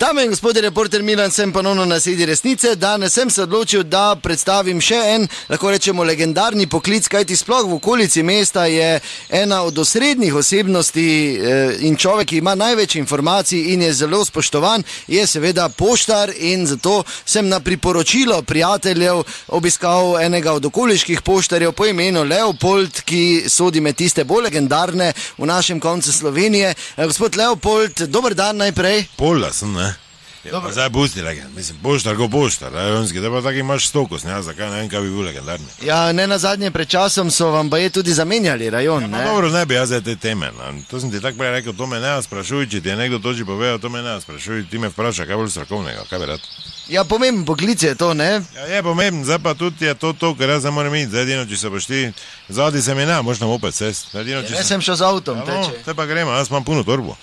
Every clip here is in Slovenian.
Dame in gospodje, reporter Milan, sem ponovno na sredi resnice. Danes sem se odločil, da predstavim še en, lahko rečemo, legendarni poklic, kajti sploh v okolici mesta je ena od osrednjih osebnosti in človek, ki ima največ informacij in je zelo spoštovan, je seveda poštar, in zato sem na priporočilo prijateljev obiskal enega od okoliških poštarjev po imenu Leopold, ki sodi med tiste bolj legendarne v našem koncu Slovenije. Gospod Leopold, dober dan najprej. Polda sem, ne? Ja, pa zdaj pusti legend, mislim, poštar ko poštar, rajonski, da pa tak imaš stokos, ne, zakaj ne vem, kaj bi bil legendarni. Ja, ne nazadnje pred časom so vam baje tudi zamenjali rajon, ne? Ja, dobro, ne bi jaz zdaj te teme, ne? To sem ti tak prej rekel, to me ne sprašuj, če ti je nekdo to že povedal, to me ne sprašuj, ti me vpraša, kaj bolj strokovnega, kaj bi rad. Ja, pomemben poklic je to, ne? Ja, je pomemben, zdaj pa tudi je to, ker jaz ne moram iti, zdaj edino, če se boš ti, zadnji se mi ne, moš nam opet cest. Ja, ne sem šel z avtom, teče. No, te pa gremo, jaz imam puno torbo.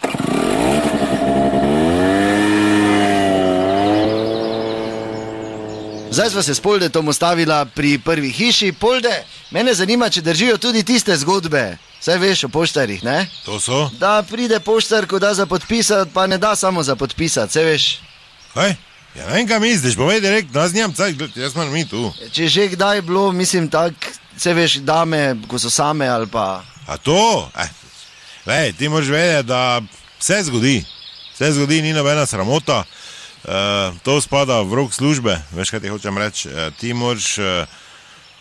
Zdaj sva se s Poldetom ustavila pri prvi hiši. Polde, mene zanima, če držijo tudi tiste zgodbe. Saj veš o poštarjih, ne? To so? Da pride poštar, ko da za podpisati, pa ne da samo za podpisati, saj veš. Kaj? Ja, ne vem, kaj misliš, povej direktno, jaz nimam cajt, jaz moram mi tu. Če že kdaj bilo, mislim tak, saj veš, dame, ko so same ali pa... A to? Lej, ti moraš vedeti, da vse zgodi, ni nobena sramota. To spada v rok službe, veš, kaj ti hočem reči, ti moraš,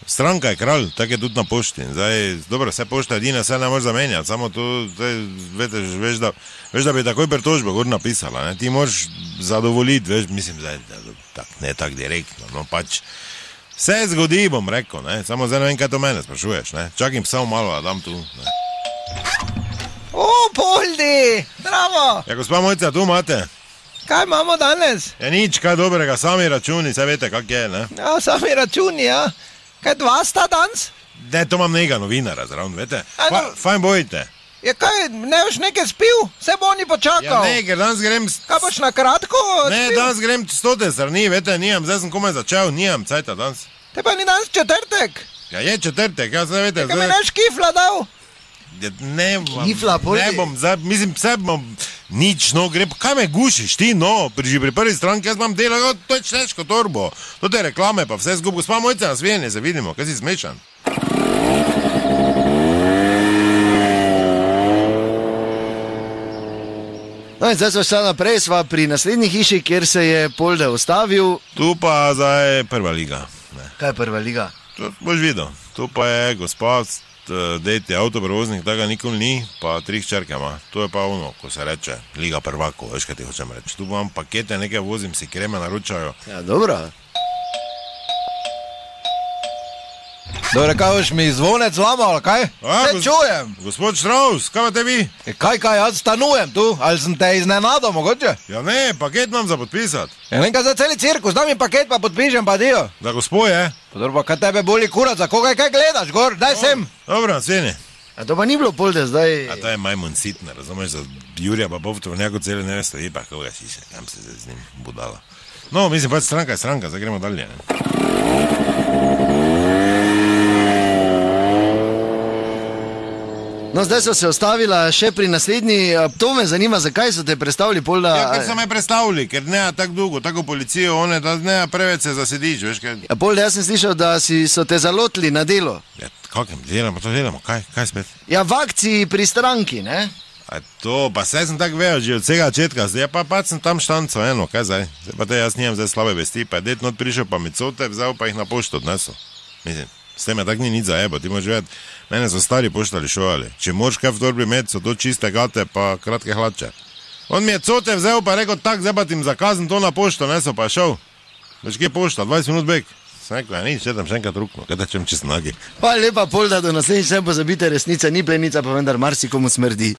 stranka je kralj, tako je tudi na pošti. Zdaj, dobro, vse pošta edina, vse ne moraš zamenjati, samo to, veš, da bi takoj pritožbo gor napisala, ne? Ti moraš zadovoljiti, veš, mislim, zdaj, ne tako direktno, no pač, vse zgodi, bom rekel, ne? Samo zdaj ne vem, kaj to mene sprašuješ, ne? Čakam samo malo, da dam tu, ne? O, Poldi, bravo! Ja, gospa Mojca, tu imate? Kaj imamo danes? Ja, nič, kaj dobrega, sami računi, saj veste, kak je, ne? Ja, sami računi, ja. Kaj dva sta danes? Ne, to imam nekaj novinara zraven, veste? Fajn bojite. Ja, kaj, ne boš nekaj spil? Se bo oni počakal. Ja, ne, ker danes grem... Kaj boš na kratko spil? Ne, danes grem 100 strani, veste, zdaj sem komaj začel, nimam cajta danes. Te pa ni danes četrtek? Ja, je četrtek, ja, zdaj veste... Kaj mi neš kifla dal? Ne bom, zdaj, mislim, vse bom... Nič, no, gre, kaj me gušiš ti, no, že pri prvi stranki, jaz imam delo, to je češko torbo, to te reklame pa vse zgub, gospa Mojca, nasvijenje, se vidimo, kaj si smešan. No in zdaj sva šla naprej, sva pri naslednji hiši, kjer se je Polde ustavil. Tu pa zdaj prva liga. Ne. Kaj je prva liga? To boš videl, tu pa je gospod, dejte avtoprevoznik, tega nikoli ni, pa 3 hčerke ima. To je pa ono, ko se reče, liga prvako, veš, kaj ti hočem reči. Tu imam pakete, nekaj vozim, si kreme naročajo. Ja, dobro. Dobro, kaj boš mi zvonec zlamal, kaj? Se čujem. Gospod Štraus, kaj pa tebi? Kaj, jaz stanujem tu, ali sem te iznenadal, mogoče? Ja ne, paket imam za podpisati. Ja, nekaj za celi cirkus, dam mi paket, pa podpišem, pa dio. Da gospod je. Pa dobro, kaj tebe boli kurat, za koga kaj gledaš, gor, daj sem. Dobro, nasvijenje. A to pa ni bilo, Polde, zdaj... A to je majmun sitna, razumeš, za Jurija pa Povtovnjako cele ne stoji, pa koga si se, kam se z njim budala. No, mislim, pač stranka je stranka, zdaj gremo dalje, ne? No, zdaj so se ostavila še pri naslednji, to me zanima, zakaj so te predstavili, Polda... Ja, ker so me predstavili, ker ne tako dolgo, tako policijo, one, da ne preveč se zasediš, veš kaj... Ja, Polda, jaz sem slišal, da so te zalotili na delo. Ja, kakem delamo, to delamo, kaj spet? Ja, v akciji pri stranki, ne? A to, pa saj sem tako vedel, že od vsega začetka, zdaj pa pač sem tam štanco, eno, kaj zdaj? Zdaj pa te jaz nimam zdaj slabe vesti, pa je det not prišel, pa mi cote vzel, pa jih na pošto odnesel. Mislim, s tem je tak ni nič za jebo, ti moraš vedeti, mene so stari poštari šovali. Če moraš kaj v torbi imeti, so to čiste gate pa kratke hlače. On mi je cote vzel, pa rekel tak, zdaj pa ti zakazam to na pošto, nesel pa šel. Veš, kje pošta, 20 minut bek. Sem rekel, ja nič, tam še enkrat rukno, kaj da čem čez nogi. Hvala lepa, Polda, do naslednjič ne pozabite, resnica ni plenica, pa vendar marsikomu smrdi.